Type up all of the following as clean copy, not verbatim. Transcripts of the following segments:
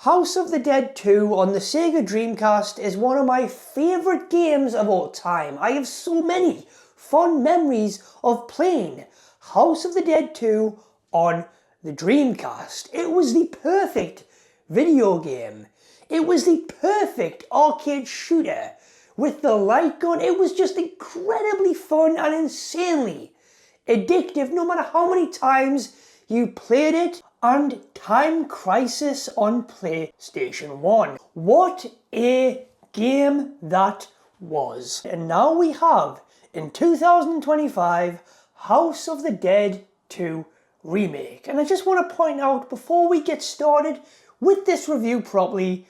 House of the Dead 2 on the Sega Dreamcast is one of my favourite games of all time. I have so many fond memories of playing House of the Dead 2 on the Dreamcast. It was the perfect video game. It was the perfect arcade shooter with the light gun. It was just incredibly fun and insanely addictive no matter how many times you played it. And Time Crisis on PlayStation 1. What a game that was. And now we have, in 2025, House of the Dead 2 Remake. And I just want to point out, before we get started with this review properly,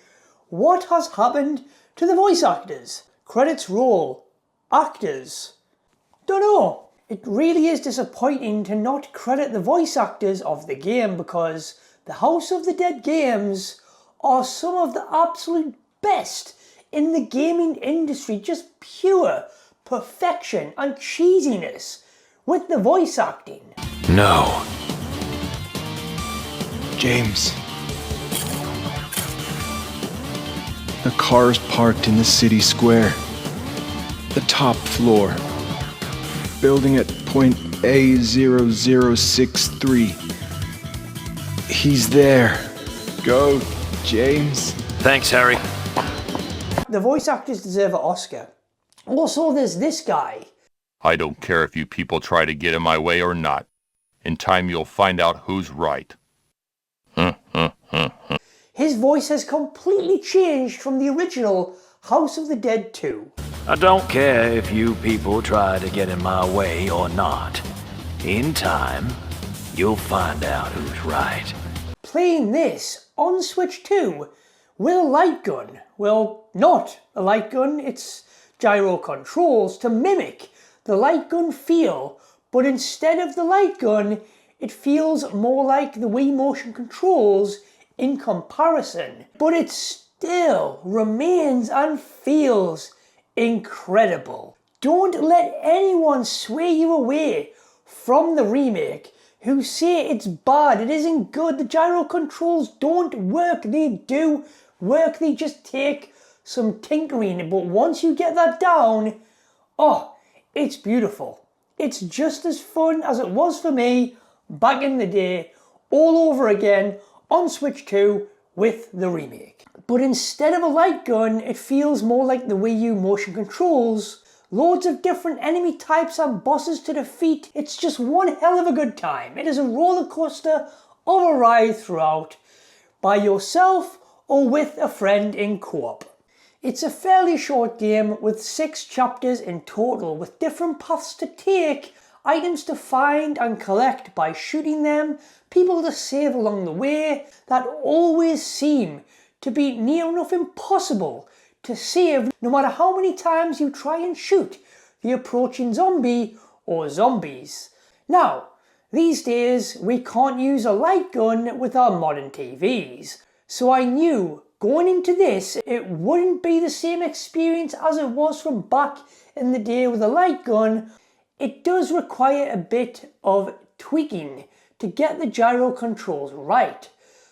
what has happened to the voice actors? Credits roll. Actors. Don't know. It really is disappointing to not credit the voice actors of the game, because the House of the Dead games are some of the absolute best in the gaming industry. Just pure perfection and cheesiness with the voice acting. No. James. The car's parked in the city square. The top floor. Building at point A0063. He's there. Go, James. Thanks, Harry. The voice actors deserve an Oscar. Also, there's this guy. I don't care if you people try to get in my way or not. In time you'll find out who's right. His voice has completely changed from the original House of the Dead 2. I don't care if you people try to get in my way or not. In time, you'll find out who's right. Playing this on Switch 2 with a light gun. Well, not a light gun, it's gyro controls to mimic the light gun feel, but instead of the light gun, it feels more like the Wii motion controls in comparison. But it still remains and feels incredible. Don't let anyone sway you away from the remake who say it's bad, it isn't good, the gyro controls don't work. They do work, they just take some tinkering, but once you get that down, oh, it's beautiful. It's just as fun as it was for me back in the day, all over again on Switch 2 with the remake. But instead of a light gun, it feels more like the Wii U motion controls. Loads of different enemy types and bosses to defeat. It's just one hell of a good time. It is a roller coaster of a ride throughout, by yourself or with a friend in co-op. It's a fairly short game with 6 chapters in total, with different paths to take, items to find and collect by shooting them, people to save along the way that always seem to be near enough impossible to save no matter how many times you try and shoot the approaching zombie or zombies. Now, these days we can't use a light gun with our modern TVs, so I knew going into this it wouldn't be the same experience as it was from back in the day with a light gun. It does require a bit of tweaking to get the gyro controls right.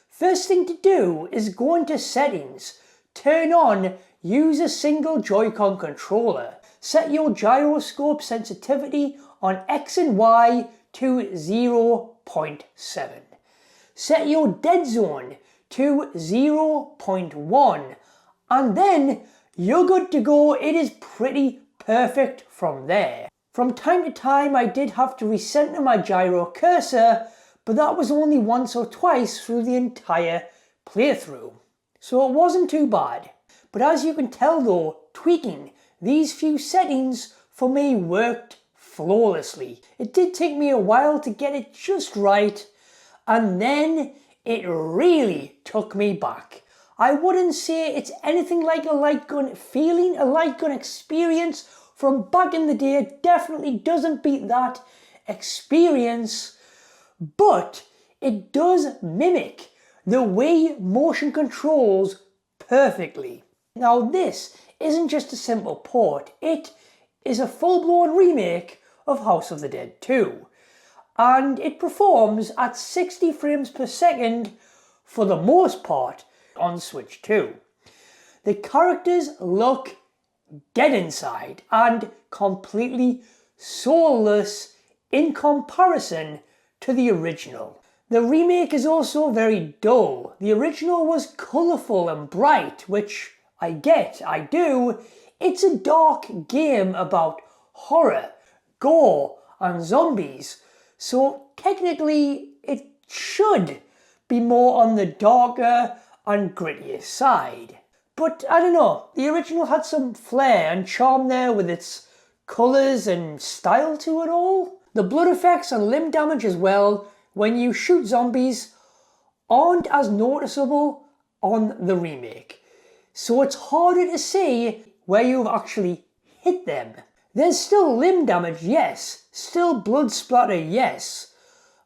First thing to do is go into settings, turn on use a single Joy-Con controller, set your gyroscope sensitivity on X and Y to 0.7, set your dead zone to 0.1, and then you're good to go. It is pretty perfect from there. From time to time I did have to recenter my gyro cursor, but that was only once or twice through the entire playthrough, so it wasn't too bad. But as you can tell though, tweaking these few settings for me worked flawlessly. It did take me a while to get it just right, and then it really took me back. I wouldn't say it's anything like a light gun feeling, a light gun experience from back in the day. It definitely doesn't beat that experience, but it does mimic the Wii motion controls perfectly. Now this isn't just a simple port, it is a full-blown remake of House of the Dead 2. And it performs at 60 frames per second for the most part, on Switch 2. The characters look dead inside and completely soulless in comparison to the original. The remake is also very dull. The original was colourful and bright, which I get, I do. It's a dark game about horror, gore and zombies, so technically it should be more on the darker and grittier side. But I don't know, the original had some flair and charm there with its colours and style to it all. The blood effects and limb damage as well, when you shoot zombies, aren't as noticeable on the remake. So it's harder to see where you've actually hit them. There's still limb damage, yes. Still blood splatter, yes.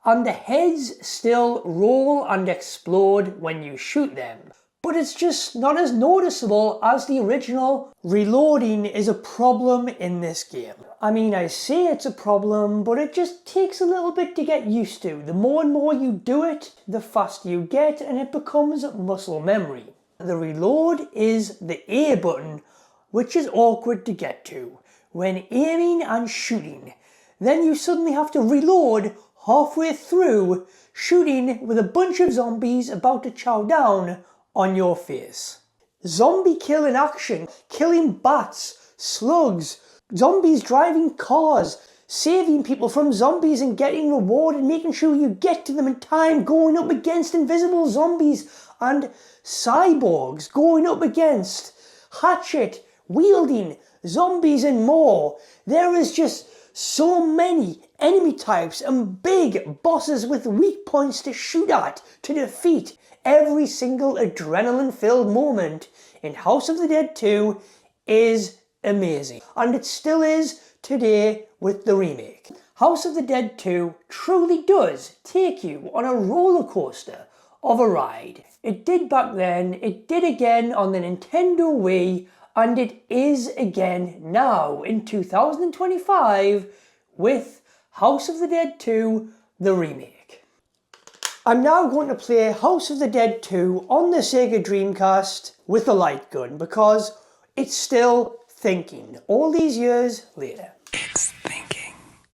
And the heads still roll and explode when you shoot them. But it's just not as noticeable as the original. Reloading is a problem in this game. I mean, I say it's a problem, but it just takes a little bit to get used to. The more and more you do it, the faster you get, and it becomes muscle memory. The reload is the A button, which is awkward to get to when aiming and shooting. Then you suddenly have to reload halfway through shooting with a bunch of zombies about to chow down on your face. Zombie kill in action, killing bats, slugs, zombies driving cars, saving people from zombies and getting rewarded, making sure you get to them in time, going up against invisible zombies and cyborgs, going up against hatchet wielding zombies and more. There is just so many enemy types and big bosses with weak points to shoot at, to defeat. Every single adrenaline-filled moment in House of the Dead 2 is amazing. And it still is today with the remake. House of the Dead 2 truly does take you on a roller coaster of a ride. It did back then, it did again on the Nintendo Wii, and it is again now in 2025 with House of the Dead 2, the remake. I'm now going to play House of the Dead 2 on the Sega Dreamcast with the light gun because it's still thinking all these years later.